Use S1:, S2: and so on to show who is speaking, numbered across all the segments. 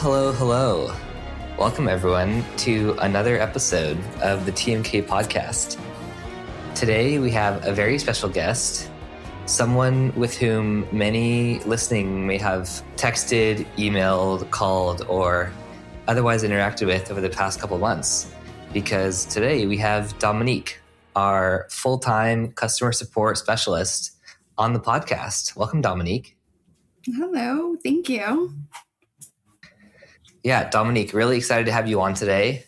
S1: Hello. Welcome, everyone, to another episode of the TMK Podcast. Today, we have a very special guest, someone with whom many listening may have texted, emailed, called, or otherwise interacted with over the past couple months. Because today, we have Dominique, our full-time customer support specialist on the podcast. Welcome, Dominique.
S2: Hello. Thank you.
S1: Yeah, Dominique, really excited to have you on today.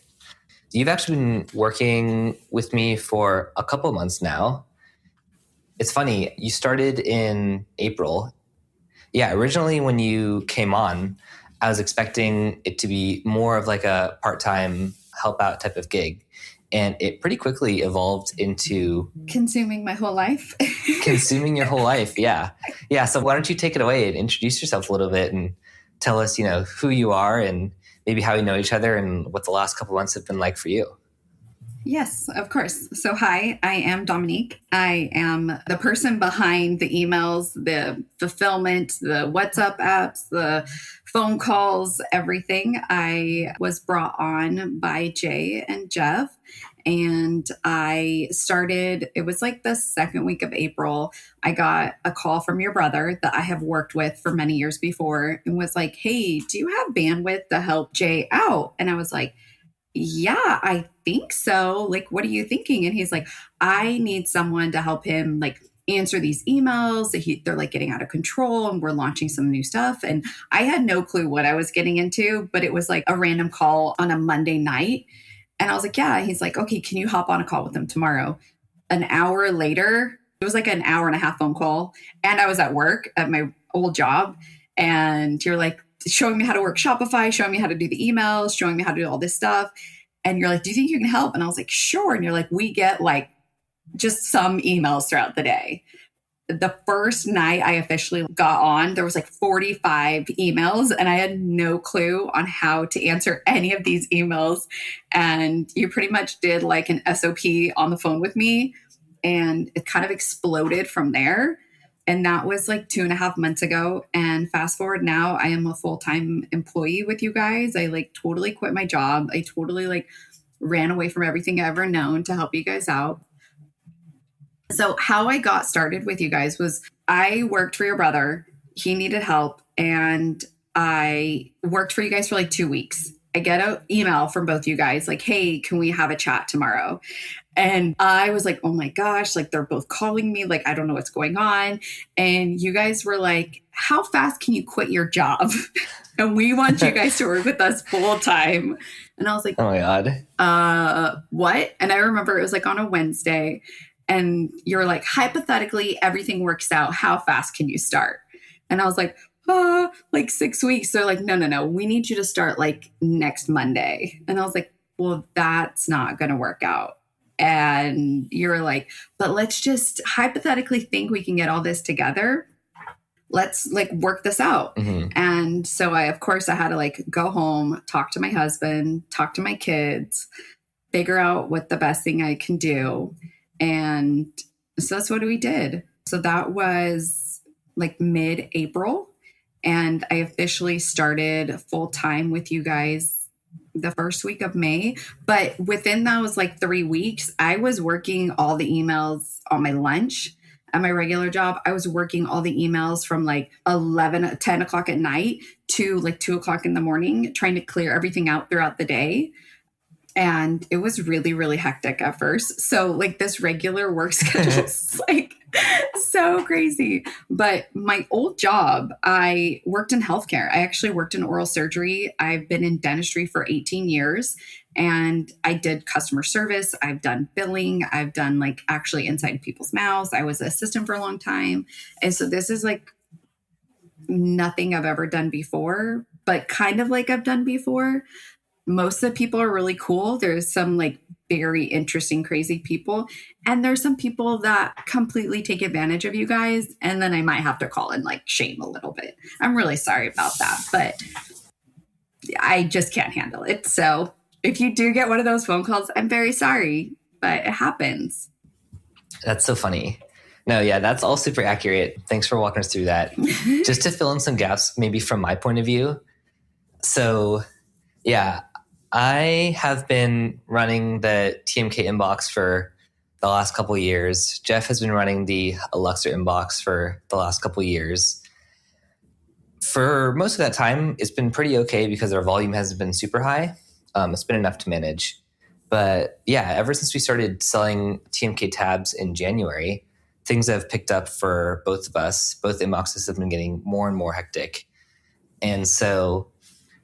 S1: You've actually been working with me for a couple months now. It's funny, you started in April. Yeah, originally when you came on, I was expecting it to be more of like a part-time help out type of gig. And it pretty quickly evolved into...
S2: consuming my whole life.
S1: Consuming your whole life, yeah. Yeah, so why don't you take it away and introduce yourself a little bit and tell us, who you are and maybe how we know each other and what the last couple of months have been like for you.
S2: Yes, of course. So hi, I am Dominique. I am the person behind the emails, the fulfillment, the WhatsApp apps, the phone calls, everything. I was brought on by Jay and Jeff. And I started, it was like the second week of April, I got a call from your brother that I have worked with for many years before and was like, hey, do you have bandwidth to help Jay out? And I was like, yeah, I think so. Like, what are you thinking? And he's like, I need someone to help him answer these emails. They're getting out of control and we're launching some new stuff. And I had no clue what I was getting into, but it was like a random call on a Monday night. And I was like, yeah. He's like, okay, can you hop on a call with them tomorrow? An hour later, it was like an hour and a half phone call. And I was at work at my old job. And you're like showing me how to work Shopify, showing me how to do the emails, showing me how to do all this stuff. And you're like, do you think you can help? And I was like, sure. And you're like, we get just some emails throughout the day. The first night I officially got on, there was 45 emails and I had no clue on how to answer any of these emails. And you pretty much did an SOP on the phone with me and it kind of exploded from there. And that was 2.5 months ago. And fast forward now, I am a full-time employee with you guys. I totally quit my job. I totally ran away from everything I ever known to help you guys out. So how I got started with you guys was I worked for your brother. He needed help. And I worked for you guys for 2 weeks. I get an email from both you guys hey, can we have a chat tomorrow? And I was like, oh my gosh, they're both calling me. I don't know what's going on. And you guys were like, how fast can you quit your job? And we want you guys to work with us full time. And I was like,
S1: oh my God.
S2: What? And I remember it was on a Wednesday. And you're like, hypothetically, everything works out. How fast can you start? And I was like, 6 weeks. So no. We need you to start next Monday. And I was like, well, that's not going to work out. And you're like, but let's just hypothetically think we can get all this together. Let's work this out. Mm-hmm. And so I had to go home, talk to my husband, talk to my kids, figure out what the best thing I can do. And so that's what we did. So that was mid-April. And I officially started full time with you guys the first week of May. But within those 3 weeks, I was working all the emails on my lunch at my regular job. I was working all the emails from 10 o'clock at night to 2 o'clock in the morning, trying to clear everything out throughout the day. And it was really, really hectic at first. So this regular work schedule is so crazy. But my old job, I worked in healthcare. I actually worked in oral surgery. I've been in dentistry for 18 years and I did customer service. I've done billing. I've done actually inside people's mouths. I was an assistant for a long time. And so this is nothing I've ever done before, but kind of I've done before. Most of the people are really cool. There's some very interesting, crazy people. And there's some people that completely take advantage of you guys. And then I might have to call and shame a little bit. I'm really sorry about that, but I just can't handle it. So if you do get one of those phone calls, I'm very sorry, but it happens.
S1: That's so funny. No, yeah, that's all super accurate. Thanks for walking us through that. Just to fill in some gaps, maybe from my point of view, So, yeah, I have been running the TMK inbox for the last couple of years. Jeff has been running the Elixir inbox for the last couple of years. For most of that time, it's been pretty okay because our volume hasn't been super high. It's been enough to manage. But yeah, ever since we started selling TMK tabs in January, things have picked up for both of us. Both inboxes have been getting more and more hectic. And so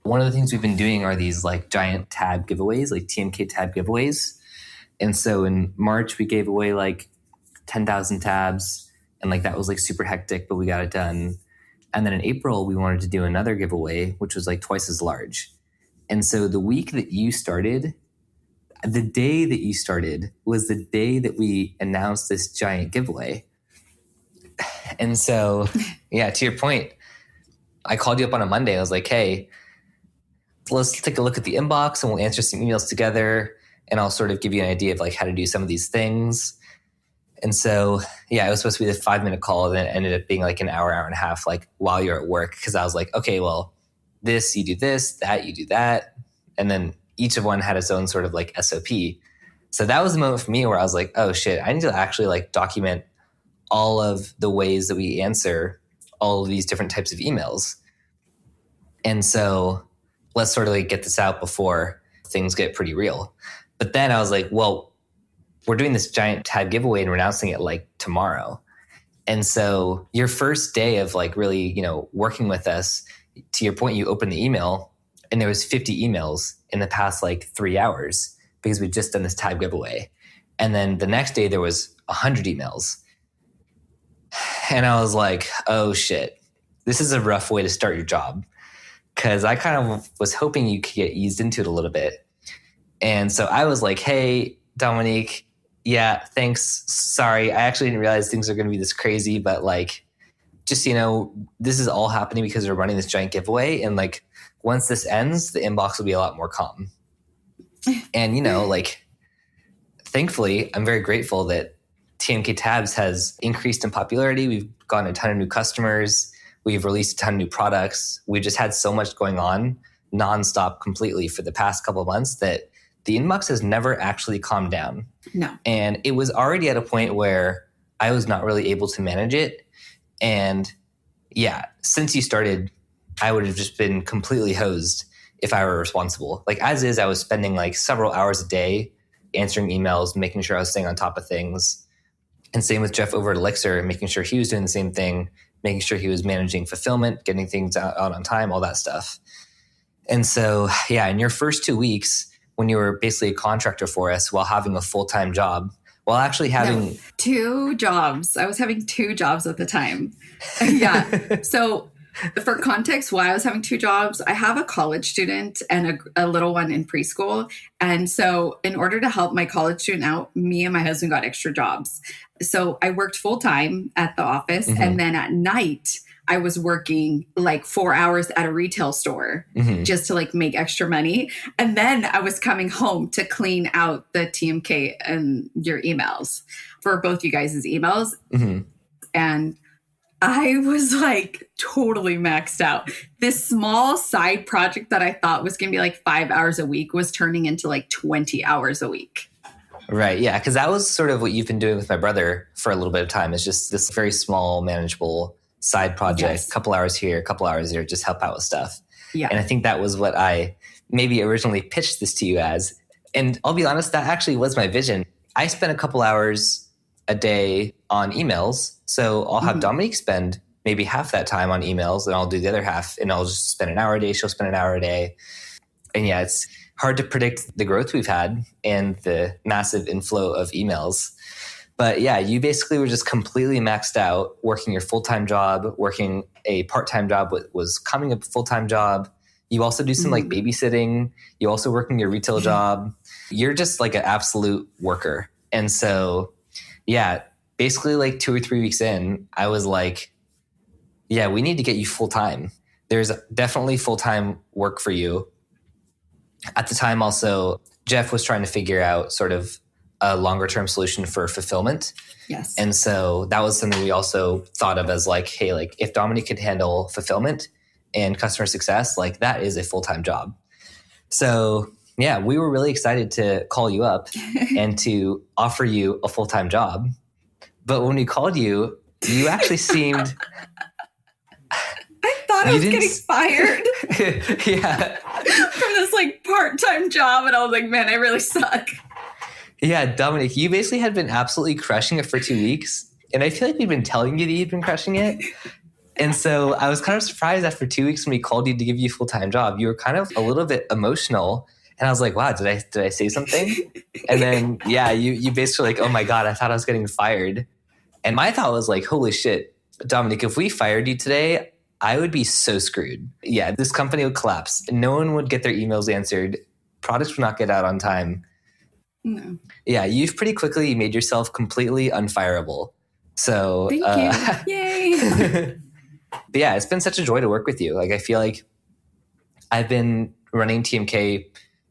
S1: one of the things we've been doing are these like giant tab giveaways, like TMK tab giveaways. And so in March, we gave away like 10,000 tabs, and like that was like super hectic, but we got it done. And then in April, we wanted to do another giveaway, which was like twice as large. And so the week that you started, the day that you started was the day that we announced this giant giveaway. And so, yeah, to your point, I called you up on a Monday. I was like, hey, let's take a look at the inbox and we'll answer some emails together. And I'll sort of give you an idea of like how to do some of these things. And so, yeah, it was supposed to be the 5-minute call, and then it ended up being like an hour and a half, like while you're at work. Cause I was like, okay, well, this, you do this, that, you do that. And then each of one had its own sort of like SOP. So that was the moment for me where I was like, oh shit, I need to actually like document all of the ways that we answer all of these different types of emails. And so let's sort of like get this out before things get pretty real. But then I was like, well, we're doing this giant tab giveaway and we're announcing it like tomorrow. And so your first day of like really, working with us, to your point, you opened the email and there was 50 emails in the past like 3 hours because we'd just done this tab giveaway. And then the next day there was 100 emails. And I was like, oh shit, this is a rough way to start your job. Cause I kind of was hoping you could get eased into it a little bit. And so I was like, hey, Dominique, yeah, thanks. Sorry. I actually didn't realize things are going to be this crazy, but like, just, this is all happening because we're running this giant giveaway. And like, once this ends, the inbox will be a lot more calm. And, like, thankfully, I'm very grateful that TMK Tabs has increased in popularity. We've gotten a ton of new customers. We've released a ton of new products. We've just had so much going on nonstop completely for the past couple of months that the inbox has never actually calmed down.
S2: No.
S1: And it was already at a point where I was not really able to manage it. And yeah, since you started, I would have just been completely hosed if I were responsible. Like as is, I was spending like several hours a day answering emails, making sure I was staying on top of things. And same with Jeff over at Elixir, making sure he was doing the same thing, making sure he was managing fulfillment, getting things out on time, all that stuff. And so, yeah, in your first 2 weeks, when you were basically a contractor for us while having a full-time job, while actually having...
S2: 2 jobs. I was having 2 jobs at the time. Yeah. So for context, why I was having 2 jobs, I have a college student and a little one in preschool. And so in order to help my college student out, me and my husband got extra jobs. So I worked full-time at the office. Mm-hmm. And then at night, I was working like 4 hours at a retail store just to like make extra money. And then I was coming home to clean out the TMK and your emails for both you guys' emails. Mm-hmm. And I was like totally maxed out. This small side project that I thought was going to be like 5 hours a week was turning into like 20 hours a week.
S1: Right. Yeah. Because that was sort of what you've been doing with my brother for a little bit of time. It's just this very small, manageable side project, yes. Couple hours here, couple hours there, just help out with stuff. Yeah. And I think that was what I maybe originally pitched this to you as. And I'll be honest, that actually was my vision. I spent a couple hours a day on emails. So I'll have Dominique spend maybe half that time on emails and I'll do the other half and I'll just spend an hour a day. She'll spend an hour a day. And yeah, it's hard to predict the growth we've had and the massive inflow of emails. But yeah, you basically were just completely maxed out, working your full-time job, working a part-time job, was coming a full-time job. You also do some like babysitting. You also working your retail job. You're just like an absolute worker. And so, yeah, basically like 2 or 3 weeks in, I was like, yeah, we need to get you full-time. There's definitely full-time work for you. At the time also, Jeff was trying to figure out sort of a longer term solution for fulfillment.
S2: Yes.
S1: And so that was something we also thought of as like, hey, like if Dominique could handle fulfillment and customer success, like that is a full-time job. So yeah, we were really excited to call you up and to offer you a full-time job. But when we called you, you actually seemed...
S2: I thought I was getting fired.
S1: Yeah.
S2: From this like part-time job. And I was like, man, I really suck.
S1: Yeah, Dominique, you basically had been absolutely crushing it for 2 weeks. And I feel like we've been telling you that you'd been crushing it. And so I was kind of surprised after 2 weeks when we called you to give you a full-time job. You were kind of a little bit emotional. And I was like, wow, did I say something? And then, yeah, you basically like, oh my God, I thought I was getting fired. And my thought was like, holy shit, Dominique, if we fired you today, I would be so screwed. Yeah, this company would collapse. No one would get their emails answered. Products would not get out on time.
S2: No.
S1: Yeah, you've pretty quickly made yourself completely unfireable. So
S2: thank you. Yay.
S1: But yeah, it's been such a joy to work with you. Like I feel like I've been running TMK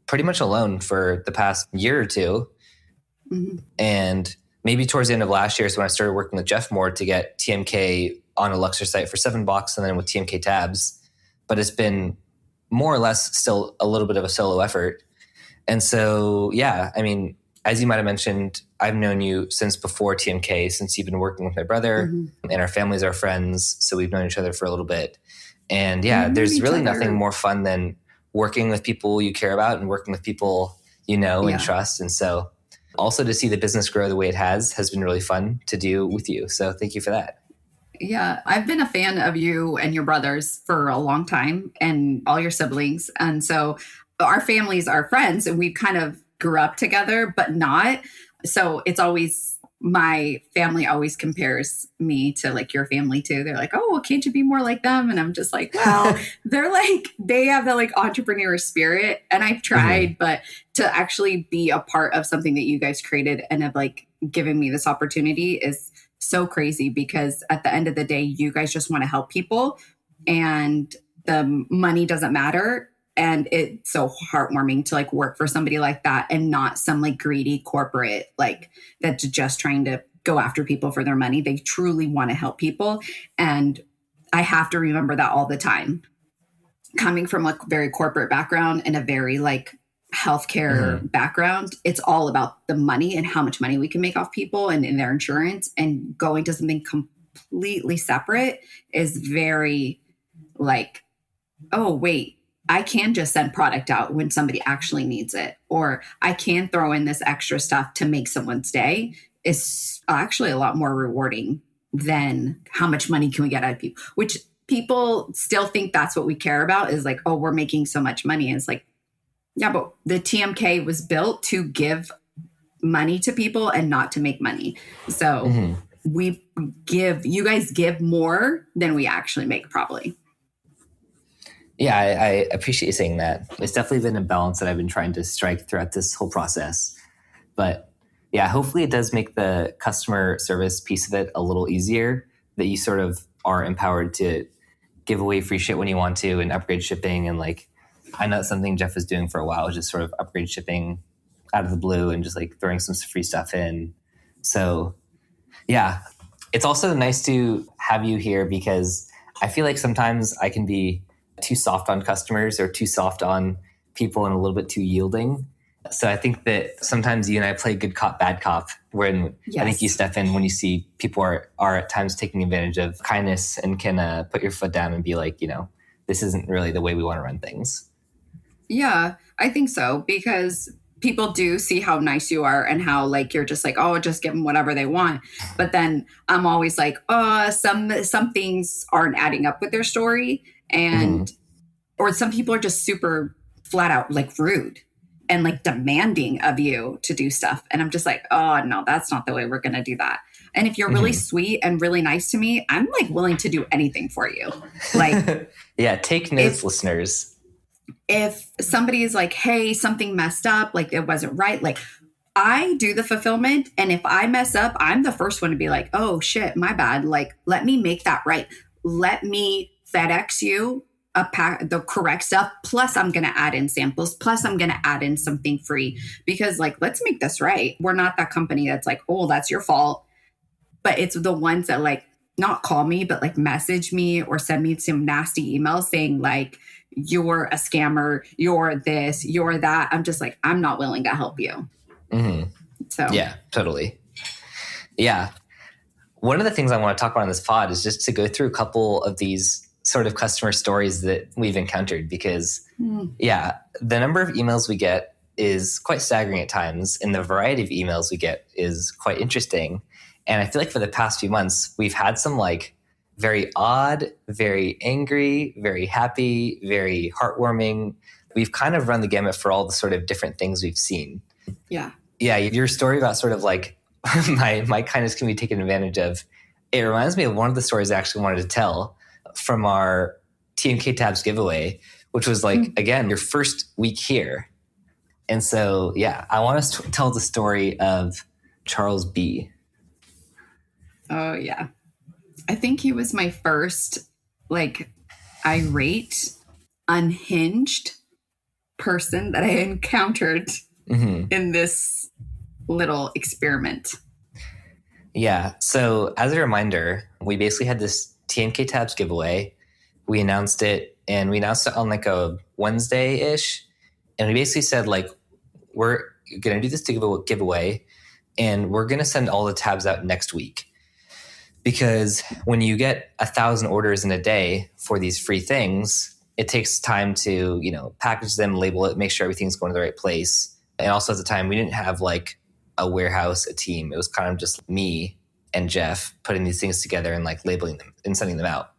S1: pretty much alone for the past year or two.
S2: Mm-hmm.
S1: And maybe towards the end of last year is when I started working with Jeff more to get TMK on a Luxor site for $7 and then with TMK tabs. But it's been more or less still a little bit of a solo effort. And so, yeah, I mean, as you might have mentioned, I've known you since before TMK, since you've been working with my brother, and our families are friends. So we've known each other for a little bit. And yeah, there's really nothing more fun than working with people you care about and working with people you know and trust. And so also to see the business grow the way it has been really fun to do with you. So thank you for that.
S2: Yeah, I've been a fan of you and your brothers for a long time and all your siblings. And so our families are friends and we kind of grew up together, but not. So it's always, my family always compares me to like your family too. They're like, oh, well, can't you be more like them? And I'm just like, well, they're like, they have that like entrepreneur spirit. And I've tried, but to actually be a part of something that you guys created and have like given me this opportunity is so crazy, because at the end of the day, you guys just want to help people and the money doesn't matter. And it's so heartwarming to like work for somebody like that and not some like greedy corporate, like that's just trying to go after people for their money. They truly want to help people. And I have to remember that all the time. Coming from like a very corporate background and a very like healthcare background, it's all about the money and how much money we can make off people and in their insurance, and going to something completely separate is very like, oh, wait, I can just send product out when somebody actually needs it, or I can throw in this extra stuff to make someone's day, is actually a lot more rewarding than how much money can we get out of people, which people still think that's what we care about, is like, oh, we're making so much money. And it's like, yeah, but the TMK was built to give money to people and not to make money. So you guys give more than we actually make probably.
S1: Yeah, I appreciate you saying that. It's definitely been a balance that I've been trying to strike throughout this whole process. But yeah, hopefully it does make the customer service piece of it a little easier, that you sort of are empowered to give away free shit when you want to and upgrade shipping. And like, I know that's something Jeff was doing for a while, just sort of upgrade shipping out of the blue and just like throwing some free stuff in. So yeah, it's also nice to have you here because I feel like sometimes I can be too soft on customers or too soft on people and a little bit too yielding. So I think that sometimes you and I play good cop, bad cop, when I think you step in when you see people are at times taking advantage of kindness and can put your foot down and be like, you know, this isn't really the way we want to run things.
S2: Yeah, I think so, because people do see how nice you are and how like you're just like, oh, just give them whatever they want. But then I'm always like, oh, some things aren't adding up with their story. And or some people are just super flat out like rude and like demanding of you to do stuff. And I'm just like, oh, no, that's not the way we're going to do that. And if you're really sweet and really nice to me, I'm like willing to do anything for you. Like,
S1: yeah, take notes, listeners.
S2: If somebody is like, hey, something messed up, like it wasn't right, like I do the fulfillment. And if I mess up, I'm the first one to be like, oh shit, my bad. Like, let me make that right. Let me FedEx you the correct stuff. Plus I'm going to add in samples. Plus I'm going to add in something free, because like, let's make this right. We're not that company that's like, oh, that's your fault. But it's the ones that like not call me, but like message me or send me some nasty emails saying like, you're a scammer, you're this, you're that. I'm just like, I'm not willing to help you.
S1: Mm-hmm.
S2: So
S1: yeah, totally. Yeah. One of the things I want to talk about in this pod is just to go through a couple of these sort of customer stories that we've encountered because, yeah, the number of emails we get is quite staggering at times, and the variety of emails we get is quite interesting. And I feel like for the past few months, we've had some like very odd, very angry, very happy, very heartwarming. We've kind of run the gamut for all the sort of different things we've seen.
S2: Yeah.
S1: Yeah, your story about sort of like my kindness can be taken advantage of. It reminds me of one of the stories I actually wanted to tell from our TMK Tabs giveaway, which was like, again, your first week here. And so, yeah, I want to tell the story of Charles B.
S2: Oh, yeah. I think he was my first, like, irate, unhinged person that I encountered in this little experiment.
S1: Yeah. So as a reminder, we basically had this TMK Tabs giveaway. We announced it, and we announced it on like a Wednesday-ish. And we basically said, like, we're going to do this giveaway, and we're going to send all the tabs out next week. Because when you get 1,000 orders in a day for these free things, it takes time to, package them, label it, make sure everything's going to the right place. And also at the time, we didn't have like a warehouse, a team. It was kind of just me and Jeff putting these things together and like labeling them and sending them out.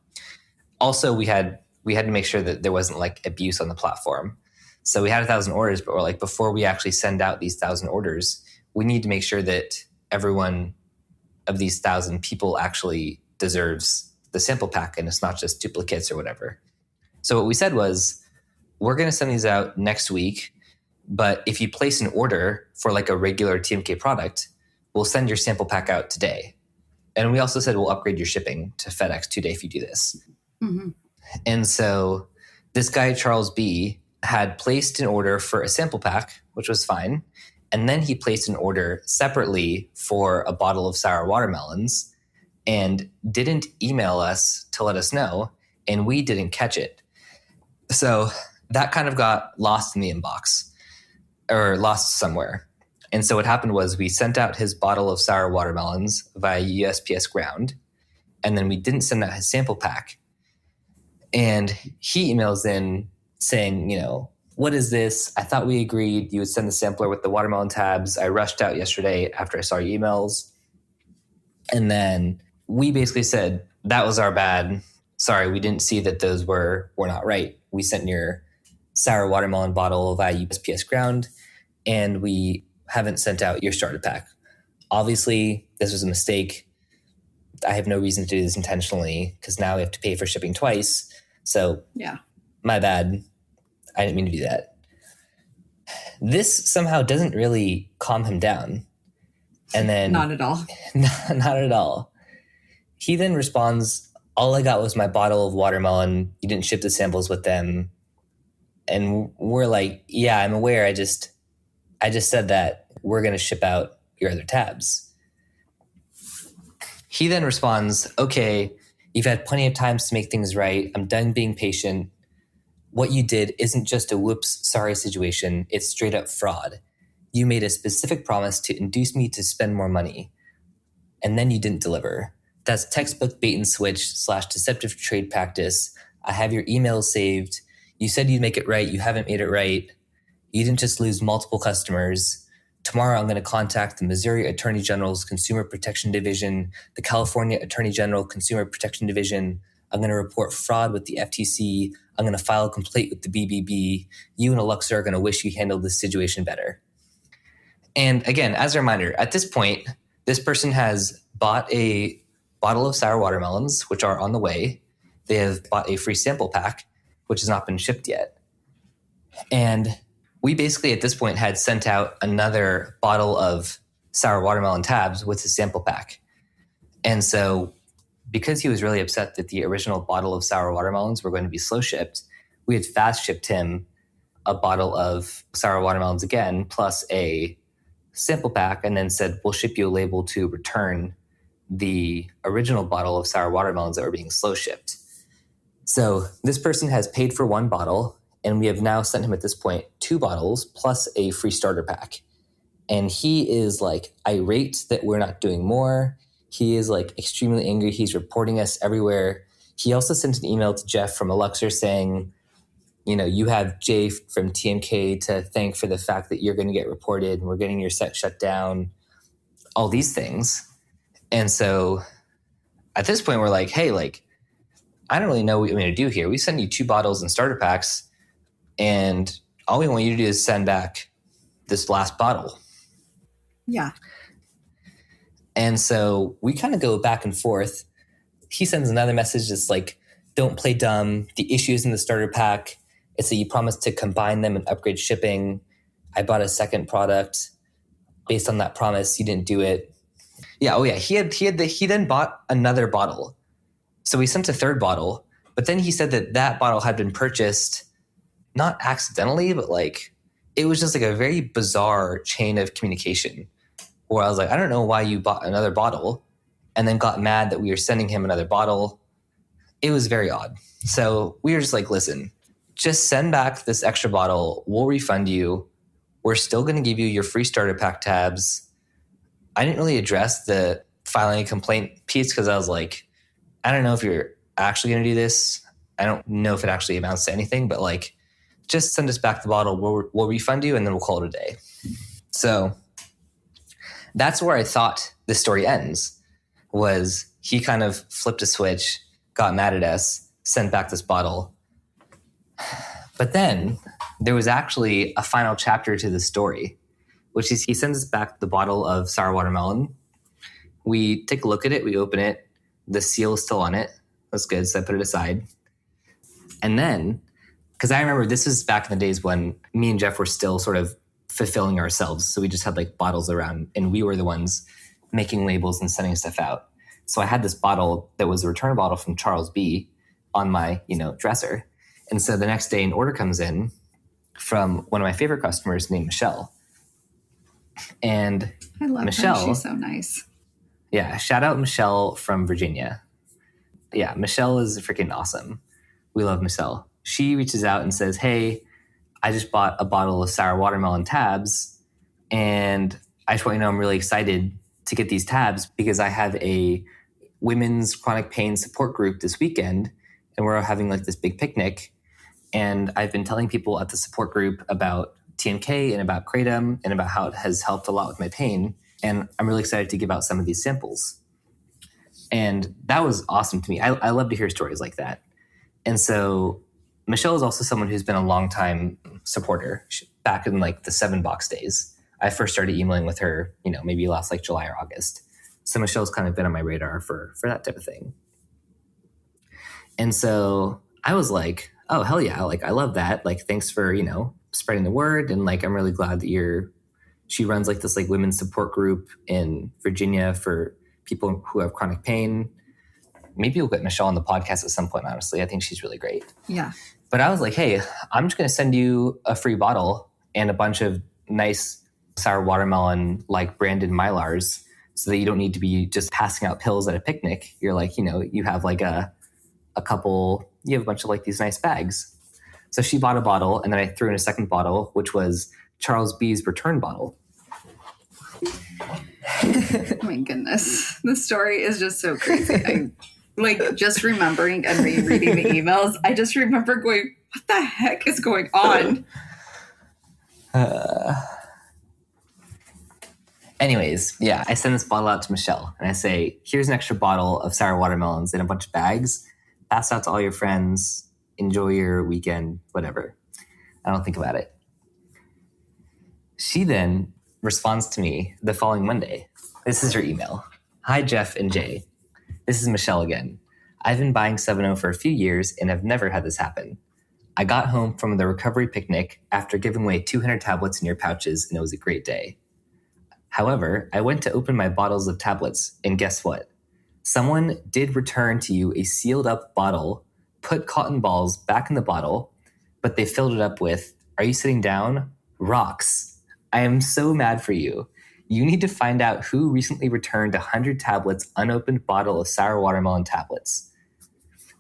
S1: Also, we had to make sure that there wasn't like abuse on the platform. So we had 1,000 orders, but we're like, before we actually send out these 1,000 orders, we need to make sure that everyone of these 1,000 people actually deserves the sample pack and it's not just duplicates or whatever. So what we said was, we're going to send these out next week, but if you place an order for like a regular TMK product, we'll send your sample pack out today. And we also said we'll upgrade your shipping to FedEx today if you do this. Mm-hmm. And so this guy, Charles B., had placed an order for a sample pack, which was fine. And then he placed an order separately for a bottle of sour watermelons and didn't email us to let us know, and we didn't catch it. So that kind of got lost in the inbox or lost somewhere. And so what happened was we sent out his bottle of sour watermelons via USPS ground, and then we didn't send out his sample pack. And he emails in saying, what is this? I thought we agreed you would send the sampler with the watermelon tabs. I rushed out yesterday after I saw your emails. And then we basically said, that was our bad. Sorry, we didn't see that those were not right. We sent your sour watermelon bottle via USPS ground, and we haven't sent out your starter pack. Obviously, this was a mistake. I have no reason to do this intentionally because now we have to pay for shipping twice. So yeah, my bad. I didn't mean to do that. This somehow doesn't really calm him down. And then
S2: not at all.
S1: Not at all. He then responds, all I got was my bottle of watermelon. You didn't ship the samples with them. And we're like, yeah, I'm aware. I just said that we're going to ship out your other tabs. He then responds, okay, you've had plenty of times to make things right. I'm done being patient. What you did isn't just a whoops, sorry situation. It's straight up fraud. You made a specific promise to induce me to spend more money, and then you didn't deliver. That's textbook bait and switch / deceptive trade practice. I have your emails saved. You said you'd make it right. You haven't made it right. You didn't just lose multiple customers. Tomorrow I'm going to contact the Missouri Attorney General's Consumer Protection Division, the California Attorney General Consumer Protection Division. I'm going to report fraud with the FTC. I'm going to file a complaint with the BBB. You and Alexa are going to wish you handled this situation better. And again, as a reminder, at this point, this person has bought a bottle of sour watermelons, which are on the way. They have bought a free sample pack, which has not been shipped yet. And we basically at this point had sent out another bottle of sour watermelon tabs with his sample pack. And so because he was really upset that the original bottle of sour watermelons were going to be slow shipped, we had fast shipped him a bottle of sour watermelons again, plus a sample pack, and then said, we'll ship you a label to return the original bottle of sour watermelons that were being slow shipped. So this person has paid for one bottle, and we have now sent him at this point 2 bottles plus a free starter pack. And he is like irate that we're not doing more. He is like extremely angry. He's reporting us everywhere. He also sent an email to Jeff from Elixir saying, you have Jay from TMK to thank for the fact that you're going to get reported and we're getting your set shut down, all these things. And so at this point, we're like, hey, I don't really know what you want me to do here. We sent you 2 bottles and starter packs, and all we want you to do is send back this last bottle.
S2: Yeah.
S1: And so we kind of go back and forth. He sends another message that's like, don't play dumb. The issue is in the starter pack. It's that you promised to combine them and upgrade shipping. I bought a second product. Based on that promise, you didn't do it. Yeah. Oh yeah. He then bought another bottle. So we sent a 3rd bottle, but then he said that bottle had been purchased, not accidentally, but it was just like a very bizarre chain of communication where I was like, I don't know why you bought another bottle, and then got mad that we were sending him another bottle. It was very odd. So we were just like, listen, just send back this extra bottle. We'll refund you. We're still going to give you your free starter pack tabs. I didn't really address the filing a complaint piece because I was like, I don't know if you're actually going to do this. I don't know if it actually amounts to anything, but just send us back the bottle. We'll refund you, and then we'll call it a day. So that's where I thought the story ends, was he kind of flipped a switch, got mad at us, sent back this bottle. But then there was actually a final chapter to the story, which is he sends us back the bottle of sour watermelon. We take a look at it. We open it. The seal is still on it. That's good. So I put it aside. And then, because I remember this is back in the days when me and Jeff were still sort of fulfilling ourselves. So we just had bottles around, and we were the ones making labels and sending stuff out. So I had this bottle that was a return bottle from Charles B on my, dresser. And so the next day an order comes in from one of my favorite customers named Michelle. And
S2: I love
S1: Michelle,
S2: her. She's so nice.
S1: Yeah, shout out Michelle from Virginia. Yeah, Michelle is freaking awesome. We love Michelle. She reaches out and says, hey, I just bought a bottle of sour watermelon tabs, and I just want you to know I'm really excited to get these tabs because I have a women's chronic pain support group this weekend, and we're having this big picnic. And I've been telling people at the support group about TMK and about Kratom and about how it has helped a lot with my pain. And I'm really excited to give out some of these samples. And that was awesome to me. I love to hear stories like that. And so Michelle is also someone who's been a longtime supporter back in the 7-box days. I first started emailing with her, maybe last July or August. So Michelle's kind of been on my radar for that type of thing. And so I was like, oh, hell yeah. I love that. Thanks for, spreading the word. And I'm really glad that she runs this women's support group in Virginia for people who have chronic pain. Maybe we'll get Michelle on the podcast at some point, honestly. I think she's really great.
S2: Yeah.
S1: But I was like, hey, I'm just going to send you a free bottle and a bunch of nice sour watermelon branded Mylars so that you don't need to be just passing out pills at a picnic. You're you have a couple, you have a bunch of these nice bags. So she bought a bottle, and then I threw in a second bottle, which was Charles B's return bottle.
S2: Oh my goodness. The story is just so crazy. Just remembering and rereading the emails, I just remember going, what the heck is going on?
S1: Anyways, yeah, I send this bottle out to Michelle, and I say, here's an extra bottle of sour watermelons in a bunch of bags. Pass out to all your friends. Enjoy your weekend, whatever. I don't think about it. She then responds to me the following Monday. This is her email. Hi, Jeff and Jay. This is Michelle again. I've been buying 7-0 for a few years and have never had this happen. I got home from the recovery picnic after giving away 200 tablets in your pouches, and it was a great day. However, I went to open my bottles of tablets, and guess what? Someone did return to you a sealed up bottle, put cotton balls back in the bottle, but they filled it up with, are you sitting down? Rocks. I am so mad for you. You need to find out who recently returned 100 tablets unopened bottle of sour watermelon tablets.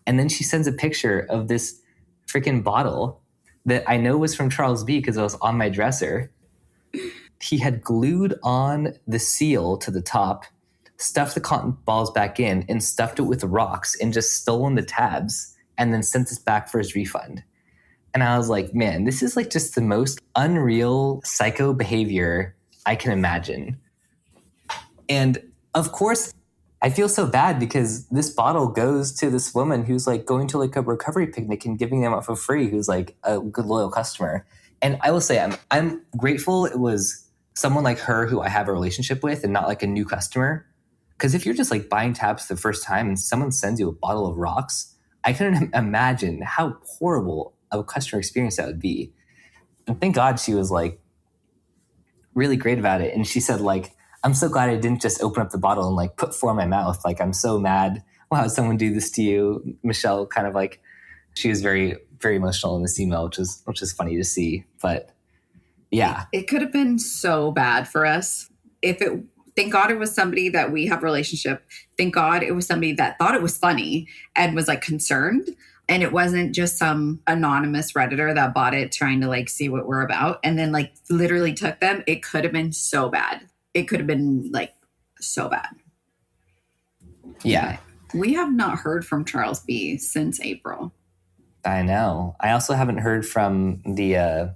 S1: And then she sends a picture of this freaking bottle that I know was from Charles B because it was on my dresser. He had glued on the seal to the top, stuffed the cotton balls back in, and stuffed it with rocks and just stolen the tabs and then sent us back for his refund. And I was like, man, this is like just the most unreal psycho behavior I can imagine. And of course, I feel so bad because this bottle goes to this woman who's like going to like a recovery picnic and giving them out for free, who's like a good loyal customer. And I will say I'm grateful it was someone like her who I have a relationship with and not like a new customer. Because if you're just like buying tabs the first time and someone sends you a bottle of rocks, I couldn't imagine how horrible of a customer experience that would be. And thank God she was like really great about it. And she said like, I'm so glad I didn't just open up the bottle and like put four in my mouth. Like, I'm so mad. Why would someone do this to you? Michelle kind of like, she was very, very emotional in this email, which is funny to see. But yeah.
S2: It could have been so bad for us. Thank God it was somebody that we have a relationship. Thank God it was somebody that thought it was funny and was like concerned. And it wasn't just some anonymous Redditor that bought it trying to like see what we're about and then like literally took them. It could have been so bad. It could have been like so bad.
S1: Yeah.
S2: We have not heard from Charles B since April.
S1: I know. I also haven't heard from the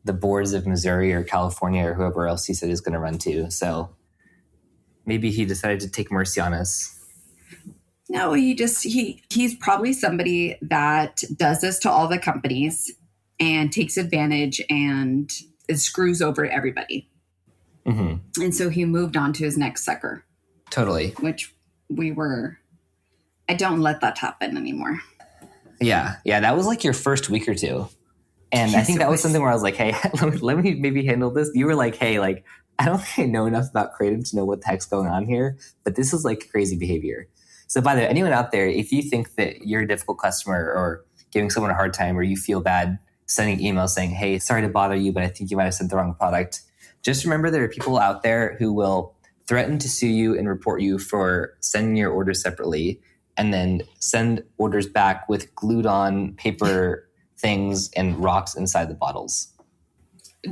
S1: boards of Missouri or California or whoever else he said he's going to run to. So maybe he decided to take mercy on us.
S2: No, he's probably somebody that does this to all the companies and takes advantage and screws over everybody. Mm-hmm. And so he moved on to his next sucker.
S1: Totally.
S2: Which I don't let that happen anymore.
S1: Yeah. Yeah. That was like your first week or two. And yes, I think that was something where I was like, hey, let me maybe handle this. You were like, hey, like, I don't think I know enough about creative to know what the heck's going on here, but this is like crazy behavior. So by the way, anyone out there, if you think that you're a difficult customer or giving someone a hard time or you feel bad sending emails saying, hey, sorry to bother you, but I think you might have sent the wrong product, just remember there are people out there who will threaten to sue you and report you for sending your orders separately and then send orders back with glued on paper things and rocks inside the bottles.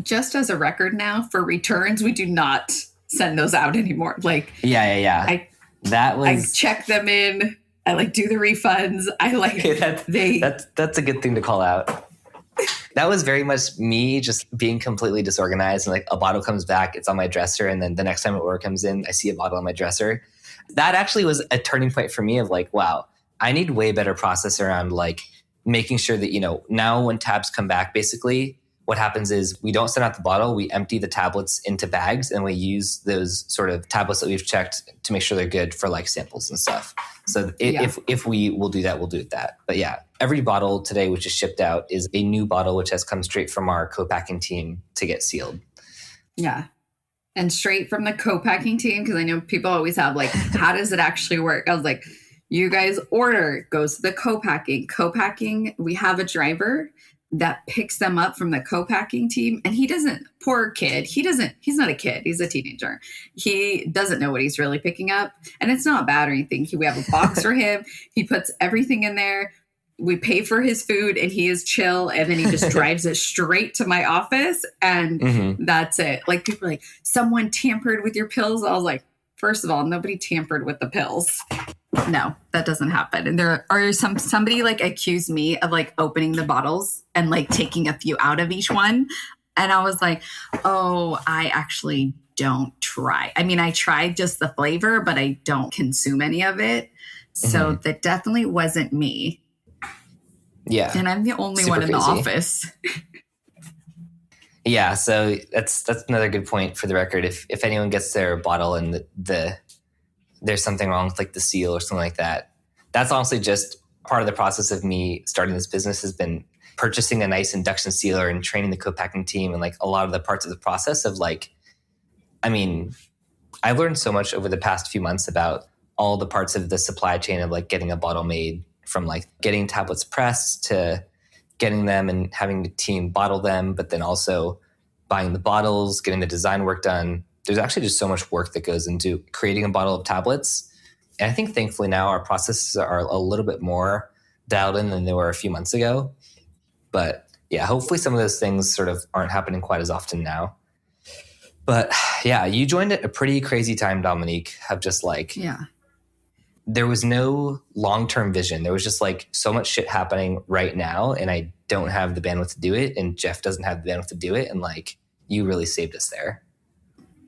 S2: Just as a record now, for returns, we do not send those out anymore. Like,
S1: yeah. I
S2: check them in. I like do the refunds. That's
S1: a good thing to call out. That was very much me just being completely disorganized. And like a bottle comes back, it's on my dresser. And then the next time an order comes in, I see a bottle on my dresser. That actually was a turning point for me of like, wow, I need way better process around like making sure that, now when tabs come back, basically what happens is we don't send out the bottle, we empty the tablets into bags and we use those sort of tablets that we've checked to make sure they're good for like samples and stuff. So if we will do that, we'll do that. But yeah, every bottle today which is shipped out is a new bottle which has come straight from our co-packing team to get sealed.
S2: Yeah. And straight from the co-packing team, because I know people always have like, how does it actually work? I was like, you guys order, goes to the co-packing. Co-packing, we have a driver that picks them up from the co-packing team. And poor kid, he's not a kid, he's a teenager. He doesn't know what he's really picking up. And it's not bad or anything. We have a box for him. He puts everything in there. We pay for his food and he is chill. And then he just drives it straight to my office. And that's it. Like people are like, someone tampered with your pills. I was like, first of all, nobody tampered with the pills. No, that doesn't happen. And there are somebody like accused me of like opening the bottles and like taking a few out of each one. And I was like, oh, I actually don't try. I mean, I tried just the flavor, but I don't consume any of it. So that definitely wasn't me.
S1: Yeah.
S2: And I'm the only one in the office.
S1: Yeah. So that's another good point for the record. If anyone gets their bottle and there's something wrong with like the seal or something like that, that's honestly just part of the process of me starting this business has been purchasing a nice induction sealer and training the co-packing team and like a lot of the parts of the process of like, I mean, I've learned so much over the past few months about all the parts of the supply chain of like getting a bottle made, from like getting tablets pressed to getting them and having the team bottle them, but then also buying the bottles, getting the design work done. there's actually just so much work that goes into creating a bottle of tablets. And I think thankfully now our processes are a little bit more dialed in than they were a few months ago. But yeah, hopefully some of those things sort of aren't happening quite as often now. But yeah, you joined at a pretty crazy time, Dominique, of just like, there was no long-term vision. There was just like so much shit happening right now, and I don't have the bandwidth to do it, and Jeff doesn't have the bandwidth to do it. And like, you really saved us there.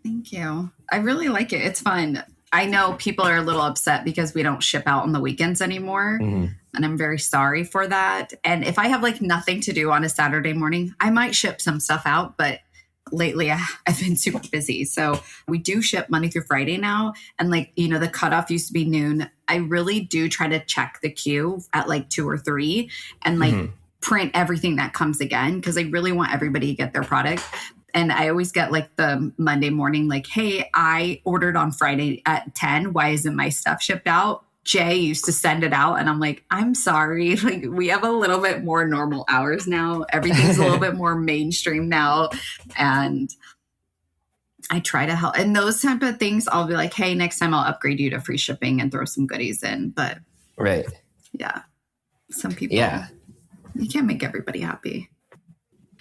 S2: Thank you. I really like it. It's fun. I know people are a little upset because we don't ship out on the weekends anymore. And I'm very sorry for that. And if I have like nothing to do on a Saturday morning, I might ship some stuff out, but lately I've been super busy. So we do ship Monday through Friday now. And like, you know, the cutoff used to be noon. I really do try to check the queue at like 2 or 3 and like print everything that comes again, because I really want everybody to get their product. And I always get like the Monday morning, like, hey, I ordered on Friday at 10. Why isn't my stuff shipped out? Jay used to send it out. And I'm like, I'm sorry. Like, we have a little bit more normal hours now. Everything's a little bit more mainstream now. And I try to help. And those type of things, I'll be like, hey, next time I'll upgrade you to free shipping and throw some goodies in. But yeah, some people, you can't make everybody happy.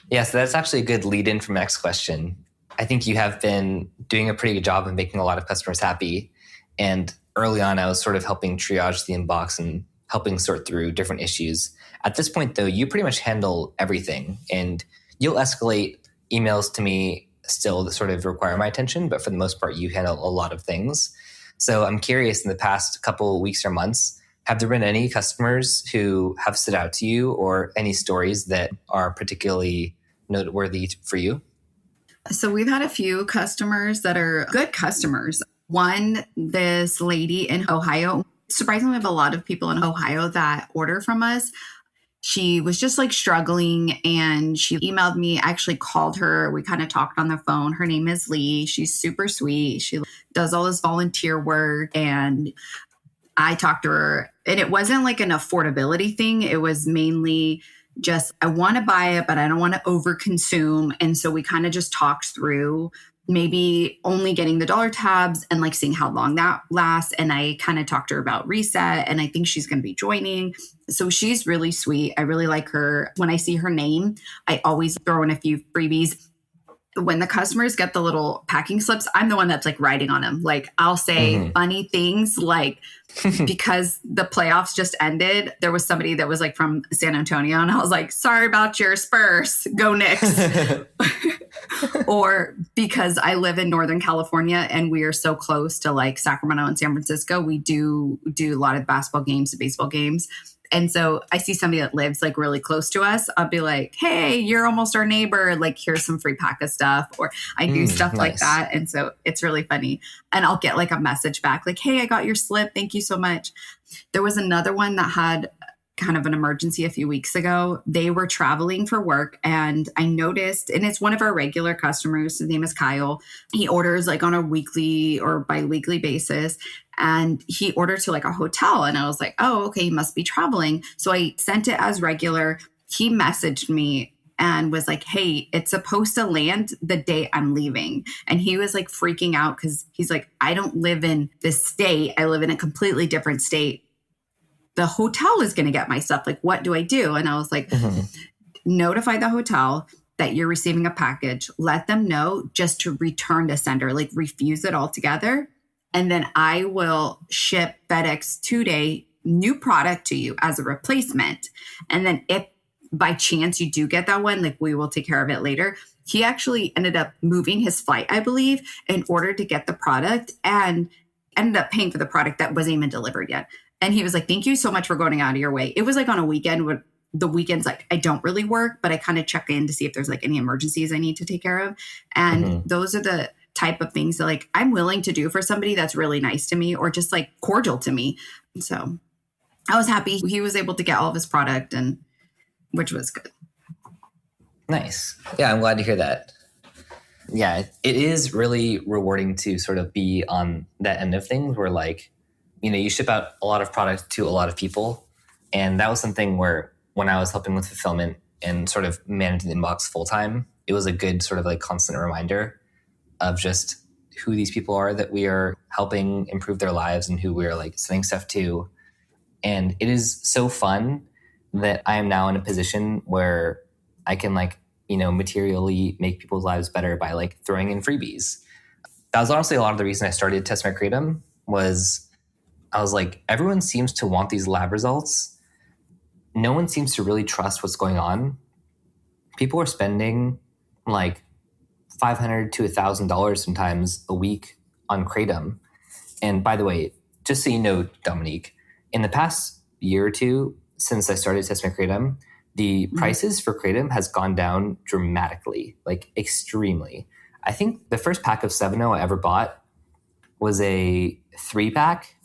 S1: Yeah, so that's actually a good lead in for my next question. I think you have been doing a pretty good job of making a lot of customers happy. And early on, I was sort of helping triage the inbox and helping sort through different issues. At this point, though, you pretty much handle everything. And you'll escalate emails to me still that sort of require my attention. But for the most part, you handle a lot of things. So I'm curious, in the past couple of weeks or months, have there been any customers who have stood out to you, or any stories that are particularly noteworthy for you?
S2: So we've had a few customers that are good customers. One, this lady in Ohio. Surprisingly, we have a lot of people in Ohio that order from us. She was just like struggling, and she emailed me. I actually called her. We kind of talked on the phone. Her name is Lee. She's super sweet. She does all this volunteer work, and I talked to her, and it wasn't like an affordability thing. It was mainly just, I want to buy it, but I don't want to overconsume. And so we kind of just talked through maybe only getting the dollar tabs and like seeing how long that lasts. And I kind of talked to her about Reset, and I think she's going to be joining. So she's really sweet. I really like her. When I see her name, I always throw in a few freebies. When the customers get the little packing slips, I'm the one that's like writing on them. Like, I'll say funny things like, because the playoffs just ended, there was somebody that was like from San Antonio, and I was like, sorry about your Spurs, go Knicks. Or because I live in Northern California and we are so close to like Sacramento and San Francisco, we do a lot of basketball games and baseball games. And so I see somebody that lives like really close to us. I'll be like, hey, you're almost our neighbor. Like, here's some free pack of stuff. Or I do stuff like that. And so it's really funny. And I'll get like a message back like, hey, I got your slip. Thank you so much. There was another one that had kind of an emergency a few weeks ago. They were traveling for work, and I noticed, and it's one of our regular customers. His name is Kyle. He orders like on a weekly or bi-weekly basis. And he ordered to like a hotel. And I was like, oh, okay, he must be traveling. So I sent it as regular. He messaged me and was like, hey, it's supposed to land the day I'm leaving. And he was like freaking out because he's like, I don't live in this state. I live in a completely different state. The hotel is going to get my stuff. Like, what do I do? And I was like, notify the hotel that you're receiving a package. Let them know just to return to sender, like refuse it altogether. And then I will ship FedEx 2-day new product to you as a replacement. And then if by chance you do get that one, like, we will take care of it later. He actually ended up moving his flight, I believe, in order to get the product, and ended up paying for the product that wasn't even delivered yet. And he was like, thank you so much for going out of your way. It was like on a weekend when the weekends, like, I don't really work, but I kind of check in to see if there's like any emergencies I need to take care of. And those are the type of things that like I'm willing to do for somebody that's really nice to me or just like cordial to me. So I was happy he was able to get all of his product, and which was good.
S1: Nice. Yeah, I'm glad to hear that. Yeah, it is really rewarding to sort of be on that end of things where, like, you know, you ship out a lot of product to a lot of people. And that was something where when I was helping with fulfillment and sort of managing the inbox full time, it was a good sort of like constant reminder of just who these people are that we are helping improve their lives and who we are like sending stuff to. And it is so fun that I am now in a position where I can like, materially make people's lives better by like throwing in freebies. That was honestly a lot of the reason I started Test My Kratom was I was like, everyone seems to want these lab results. No one seems to really trust what's going on. People are spending like $500 to $1,000 sometimes a week on Kratom. And by the way, just so you know, Dominique, in the past year or two since I started Test My Kratom, the prices for Kratom has gone down dramatically, like extremely. I think the first pack of 7-0 I ever bought was a 3-pack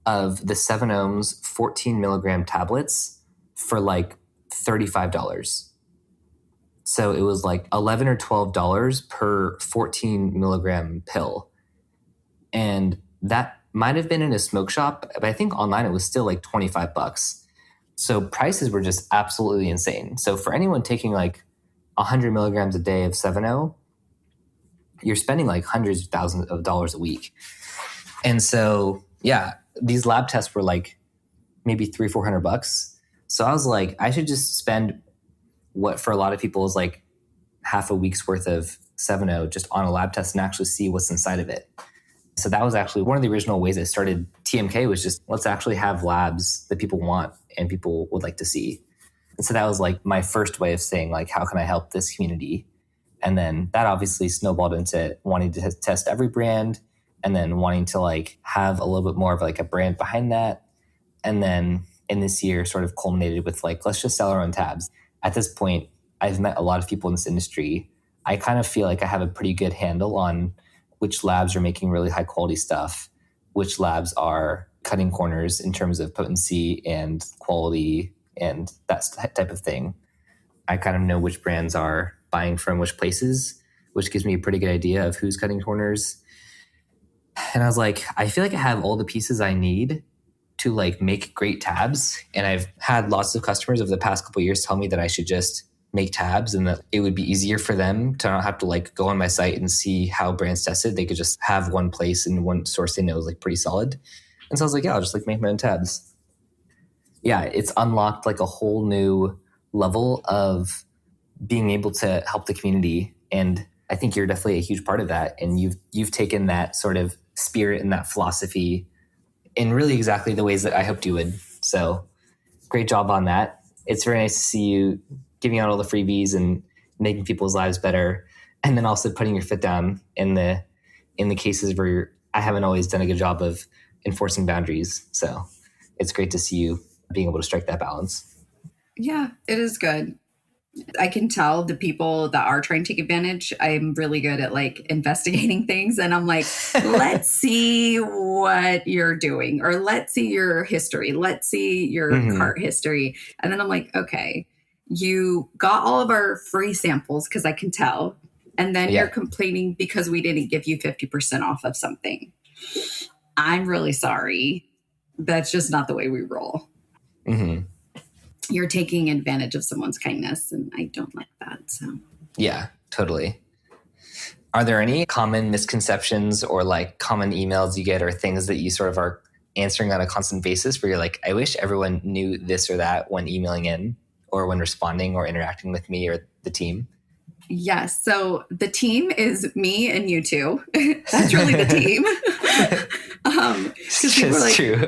S1: of the 7 ohms 14 milligram tablets for like $35. So it was like $11 or $12 per 14 milligram pill. And that might have been in a smoke shop, but I think online it was still like $25. So prices were just absolutely insane. So for anyone taking like 100 milligrams a day of 7-0, you're spending like hundreds of thousands of dollars a week. And so, yeah, these lab tests were like maybe $300-400. So I was like, I should just spend what for a lot of people is like half a week's worth of 7-0 just on a lab test and actually see what's inside of it. So that was actually one of the original ways I started TMK was just let's actually have labs that people want and people would like to see. And so that was like my first way of saying like, how can I help this community? And then that obviously snowballed into wanting to test every brand and then wanting to like have a little bit more of like a brand behind that. And then in this year sort of culminated with like, let's just sell our own tabs. At this point, I've met a lot of people in this industry. I kind of feel like I have a pretty good handle on which labs are making really high quality stuff, which labs are cutting corners in terms of potency and quality and that type of thing. I kind of know which brands are buying from which places, which gives me a pretty good idea of who's cutting corners. And I was like, I feel like I have all the pieces I need to like make great tabs. And I've had lots of customers over the past couple of years tell me that I should just make tabs and that it would be easier for them to not have to like go on my site and see how brands tested. They could just have one place and one source they know is like pretty solid. And so I was like, yeah, I'll just like make my own tabs. Yeah, it's unlocked like a whole new level of being able to help the community. And I think you're definitely a huge part of that. And you've taken that sort of spirit and that philosophy in really exactly the ways that I hoped you would. So great job on that. It's very nice to see you giving out all the freebies and making people's lives better. And then also putting your foot down in the cases where I haven't always done a good job of enforcing boundaries. So it's great to see you being able to strike that balance.
S2: Yeah, it is good. I can tell the people that are trying to take advantage, I'm really good at like investigating things. And I'm like, let's see what you're doing, or let's see your history. Let's see your cart history. And then I'm like, okay, you got all of our free samples because I can tell. And then you're complaining because we didn't give you 50% off of something. I'm really sorry. That's just not the way we roll. Mm-hmm. You're taking advantage of someone's kindness, and I don't like that. So,
S1: yeah, totally. Are there any common misconceptions or like common emails you get or things that you sort of are answering on a constant basis where you're like, I wish everyone knew this or that when emailing in or when responding or interacting with me or the team?
S2: Yes. So the team is me and you two. That's really the team. People are like,
S1: true.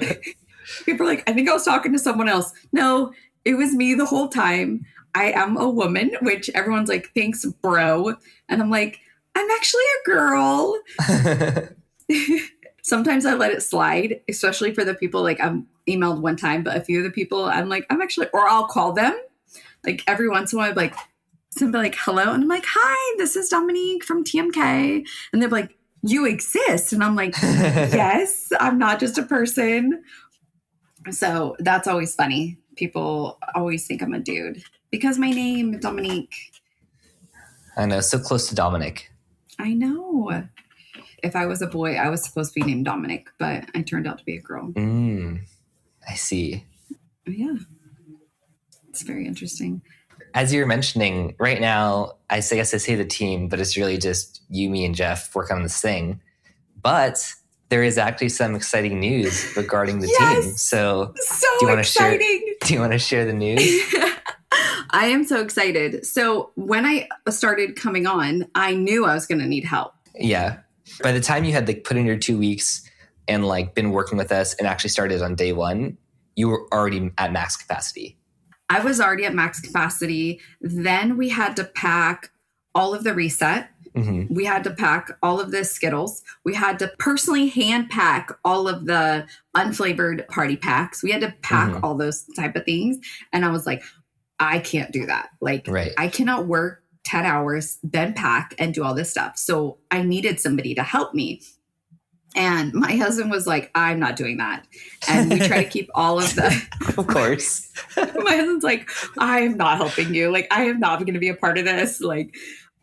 S2: People are like, I think I was talking to someone else. No, it was me the whole time. I am a woman, which everyone's like, thanks, bro. And I'm like, I'm actually a girl. Sometimes I let it slide, especially for the people like I'm emailed one time, but a few of the people I'm like, I'm actually, or I'll call them. Like every once in a while, I'd like, somebody like, hello. And I'm like, hi, this is Dominique from TMK. And they're like, you exist. And I'm like, yes, I'm not just a person. So that's always funny. People always think I'm a dude because my name is Dominique.
S1: I know, so close to Dominic.
S2: I know. If I was a boy, I was supposed to be named Dominic, but I turned out to be a girl.
S1: I see.
S2: Yeah. It's very interesting.
S1: As you were mentioning, right now, I guess I say the team, but it's really just you, me, and Jeff working on this thing. But there is actually some exciting news regarding the team. So
S2: do you exciting.
S1: Do you want to share the news?
S2: I am so excited. So when I started coming on, I knew I was going to need help.
S1: Yeah. By the time you had like put in your 2 weeks and like been working with us and actually started on day one, you were already at max capacity.
S2: I was already at max capacity. Then we had to pack all of the reset. Mm-hmm. We had to pack all of the Skittles. We had to personally hand pack all of the unflavored party packs. We had to pack all those type of things. And I was like, I can't do that. Like, I cannot work 10 hours, then pack and do all this stuff. So I needed somebody to help me. And my husband was like, I'm not doing that. And we try to keep all of the...
S1: Of course.
S2: My husband's like, I am not helping you. Like, I am not going to be a part of this. Like,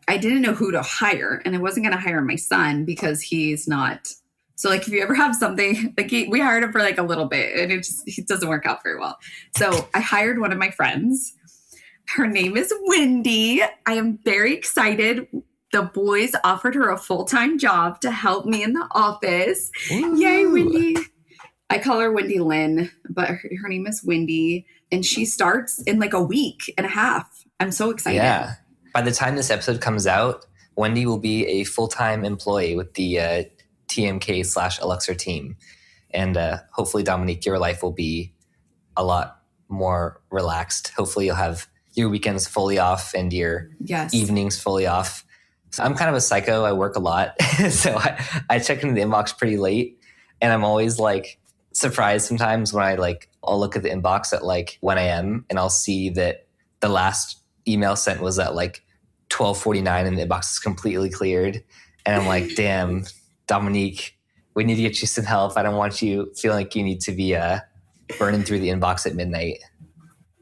S2: I didn't know who to hire. And I wasn't going to hire my son because he's not... So, like, if you ever have something... Like, we hired him for, like, a little bit. And it doesn't work out very well. So, I hired one of my friends. Her name is Wendy. I am very excited. The boys offered her a full-time job to help me in the office. Ooh. Yay, Wendy. I call her Wendy Lynn, but her name is Wendy. And she starts in like a week and a half. I'm so excited.
S1: Yeah. By the time this episode comes out, Wendy will be a full-time employee with the TMK/Elixir team. And hopefully, Dominique, your life will be a lot more relaxed. Hopefully, you'll have your weekends fully off and your evenings fully off. So I'm kind of a psycho. I work a lot. So I check into the inbox pretty late. And I'm always like surprised sometimes when I'll look at the inbox at like 1 a.m. and I'll see that the last email sent was at like 12:49 and the inbox is completely cleared. And I'm like, damn, Dominique, we need to get you some help. I don't want you feeling like you need to be burning through the inbox at midnight.